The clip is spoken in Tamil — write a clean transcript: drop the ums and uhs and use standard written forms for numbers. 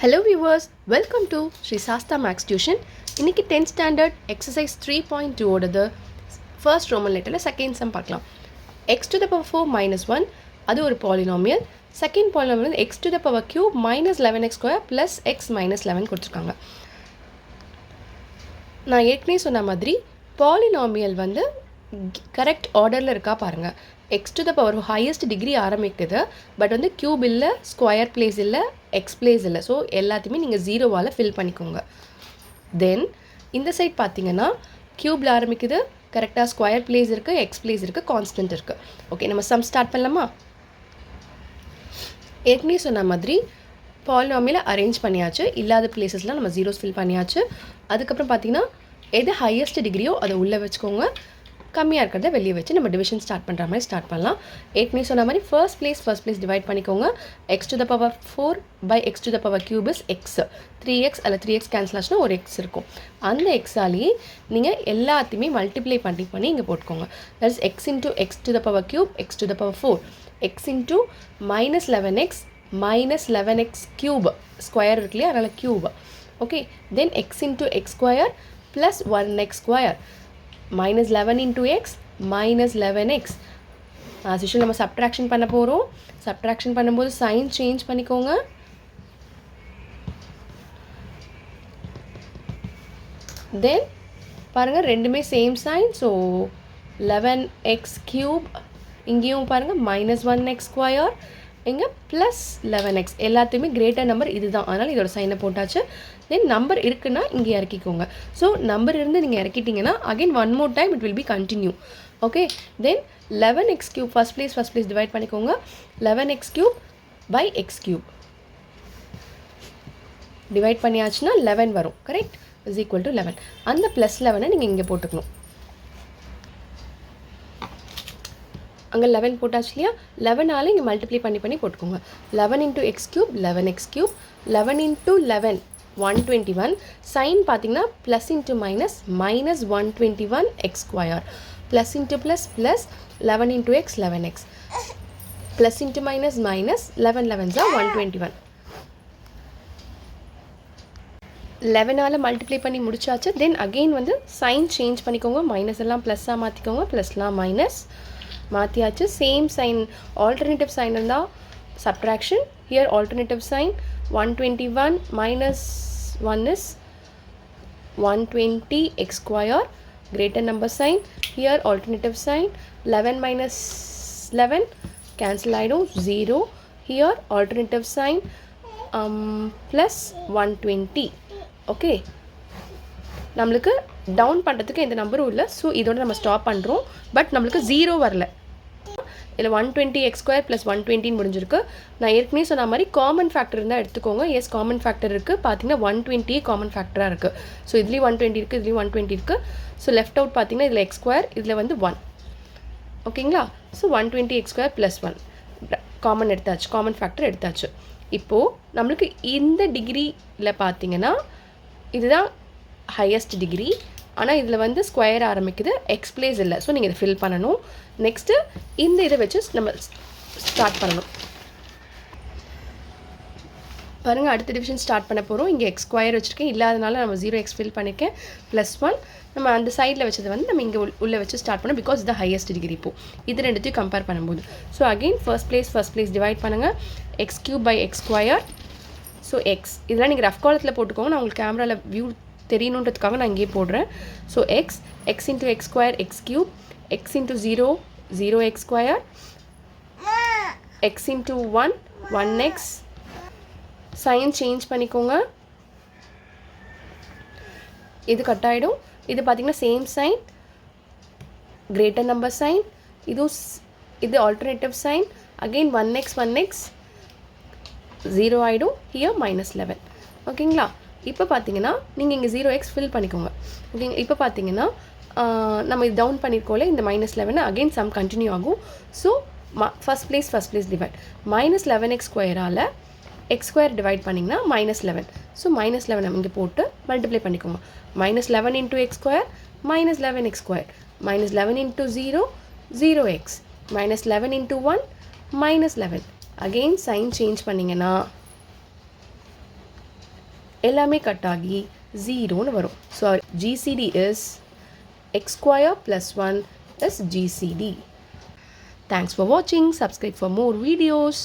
Hello viewers, welcome to Sri Sasta Max Tuition. இன்னைக்கு 10th standard exercise 3.2 ஓடது first Roman letterல second sum பார்க்கலாம். x to the power 4 minus 1 அது ஒரு polynomial. Second polynomial x to the power cube minus 11x square plus x minus 11 கொடுத்துருக்காங்க. நான் ஏற்கனவே சொன்ன மாதிரி polynomial வந்து கரெக்ட் ஆர்டரில் இருக்கா பாருங்கள். X to the power highest degree ஆரம்பிக்குது, பட் வந்து கியூப் இல்லை, ஸ்கொயர் பிளேஸ் இல்லை, எக்ஸ் பிளேஸ் இல்லை. ஸோ எல்லாத்தையுமே நீங்கள் ஜீரோவால் ஃபில் பண்ணிக்கோங்க. தென் இந்த சைட் பார்த்தீங்கன்னா கியூபில் ஆரம்பிக்குது, கரெக்டாக ஸ்கொயர் பிளேஸ் இருக்குது, எக்ஸ் பிளேஸ் இருக்குது, கான்ஸ்டன்ட் இருக்குது. ஓகே, நம்ம சம் ஸ்டார்ட் பண்ணலாமா? ஏற்கனவே சொன்ன மாதிரி பாலினாமியலை அரேஞ்ச் பண்ணியாச்சு, இல்லாத பிளேஸஸ்லாம் நம்ம ஜீரோஸ் ஃபில் பண்ணியாச்சு. அதுக்கப்புறம் பார்த்தீங்கன்னா எது ஹையஸ்ட் டிகிரியோ அதை உள்ளே வச்சுக்கோங்க, கம்மியாக இருக்கிறத வெளியே வச்சு நம்ம டிவிஷன் ஸ்டார்ட் பண்ணுற மாதிரி ஸ்டார்ட் பண்ணலாம். ஏற்கனவே சொன்ன மாதிரி ஃபர்ஸ்ட் பிளேஸ் டிவைட் பண்ணிக்கோங்க. எக்ஸ் டு த பவர் 4 பை x to the power cube is x. 3x அல்ல 3x கேன்சல் ஆச்சுன்னா ஒரு எக்ஸ் இருக்கும். அந்த எக்ஸாலேயே நீங்கள் எல்லாத்தையுமே மல்டிப்ளை பண்ணி இங்கே போட்டுக்கோங்க. That is X into X to the power cube X to the power 4, X into minus 11x minus 11x cube, square இருக்கு இல்லையா, அதனால் cube. Okay, then X into X square plus 1x square minus 11 into x minus 11x. as usual நம்ம subtraction பண்ண போகிறோம். subtraction பண்ணும்போது sign change பண்ணிக்கோங்க. then பாருங்கள் ரெண்டுமே same sign. So 11x cube, இங்கேயும் பாருங்கள் minus 1x ஸ்கொயர், இங்கே ப்ளஸ் 11x. எல்லாத்தையுமே கிரேட்டர் நம்பர் இது தான், அதனால் இதோட சைனை போட்டாச்சு. தென் நம்பர் இருக்குன்னா இங்கே இறக்கிக்கோங்க. ஸோ நம்பர் இருந்து நீங்கள் இறக்கிட்டிங்கன்னா again one more time it will be continue. Okay, then 11x cube first place divide பண்ணிக்கோங்க. 11x cube by X cube divide பண்ணியாச்சுன்னா 11 வரும். Correct, is equal to 11. அந்த ப்ளஸ் 11 நீங்கள் இங்கே போட்டுக்கணும். அங்கே 11 போட்டாச்சு இல்லையா, 11ஆல் இங்கே மல்டிப்ளை பண்ணி போட்டுக்கோங்க. 11 into X cube 11x cube, 11 into 11 121. Sign பார்த்தீங்கன்னா plus into minus minus 121 X square, plus into plus plus 11 into X 11x, plus into minus minus 11 11s 121. 11ஆல் மல்டிப்ளை பண்ணி முடிச்சாச்சு. தென் அகெயின் வந்து சைன் சேஞ்ச் பண்ணிக்கோங்க. மைனஸ் எல்லாம் ப்ளஸ்ஸாக மாற்றிக்கோங்க, ப்ளஸ்லாம் மைனஸ் மாற்றியாச்சு. சேம் சைன் ஆல்டர்னேட்டிவ் சைன் இருந்தால் subtraction. Here alternative sign 121 minus 1 is 120 x square, greater number sign. Here alternative sign 11 minus 11 cancel ஆயிடும் 0. Here alternative sign plus 120. Okay, நம்மளுக்கு டவுன் பண்ணுறதுக்கு எந்த நம்பரும் இல்லை. ஸோ இதோட நம்ம ஸ்டாப் பண்ணுறோம். பட் நம்மளுக்கு 0 வரல. இதில் 120 எக்ஸ் ஸ்கொயர் ப்ளஸ் 120 முடிஞ்சிருக்கு. நான் ஏற்கனவே சொன்ன மாதிரி காமன் ஃபேக்டர் இருந்தால் எடுத்துக்கோங்க. எஸ், காமன் ஃபேக்டர் இருக்குது. பார்த்தீங்கன்னா 120 காமன் ஃபேக்டராக இருக்குது. ஸோ இதுலேயும் 120 இருக்குது, இதுலேயும் 120 இருக்குது. ஸோ லெஃப்ட் அவுட் பார்த்தீங்கன்னா இதில் எக்ஸ் ஸ்கொயர், இதில் வந்து 1. ஓகேங்களா? So 120 X square plus 1 common எடுத்தாச்சு, காமன் ஃபேக்டர் எடுத்தாச்சு. இப்போது நம்மளுக்கு இந்த டிகிரியில் பார்த்தீங்கன்னா இதுதான் ஹையஸ்ட் டிகிரி. ஆனால் இதில் வந்து ஸ்கொயர் ஆரம்பிக்குது, எக்ஸ் பிளேஸ் இல்லை. ஸோ நீங்கள் இதை ஃபில் பண்ணணும். நெக்ஸ்ட்டு இந்த இதை வச்சு நம்ம ஸ்டார்ட் பண்ணணும். பாருங்கள், அடுத்த டிவிஷன் ஸ்டார்ட் பண்ண போகிறோம். இங்கே எக்ஸ் ஸ்கொயர் வச்சுருக்கேன், இல்லாதனால நம்ம 0x ஃபில் பண்ணியிருக்கேன். ப்ளஸ் 1 நம்ம அந்த சைடில் வச்சது வந்து நம்ம இங்கே உள்ளே வச்சு ஸ்டார்ட் பண்ணோம். பிகாஸ் இது ஹையஸ்ட் டிகிரி. இப்போது இது ரெண்டுத்தையும் கம்பேர் பண்ணும்போது so again first place divide பண்ணுங்கள். X cube by X square. So X இதெல்லாம் நீங்கள் ரஃப் காலத்தில் போட்டுக்கோங்க. நான் உங்களுக்கு கேமராவில் வியூ தெரியணுன்றதுக்காக நான் இங்கே போடுறேன். So x into X square x cube, x into 0 x square, x into 1 x. Sign change பண்ணிக்கோங்க. இது கட் ஆகிடும். இது பார்த்தீங்கன்னா same sign, greater number sign. இது ஆல்டர்னேட்டிவ் சைன். அகெயின் 1x 0 ஆகிடும். Here minus 11. ஓகேங்களா? இப்போ பார்த்தீங்கன்னா நீங்கள் இங்கே 0x ஃபில் பண்ணிக்கோங்க. ஓகேங்க, இப்போ பார்த்தீங்கன்னா நம்ம இது டவுன் பண்ணியிருக்கோம்ல, இந்த மைனஸ் 11 அகெயின் சம் கண்டினியூ ஆகும். So first place divide minus 11x ஸ்கொயரால் எக்ஸ் ஸ்கொயர் டிவைட் பண்ணிங்கன்னா மைனஸ் 11. ஸோ மைனஸ் 11 இங்கே போட்டு மல்டிப்ளை பண்ணிக்கோங்க. Minus 11 into X square minus 11x square, minus 11 into 0 X, minus 11 into 1 minus 11. Again sign change பண்ணிங்கன்னா எல்லாமே கட் ஆகி 0ன்னு வரும். So GCD is x square plus 1 is GCD. Thanks for watching. Subscribe for more videos.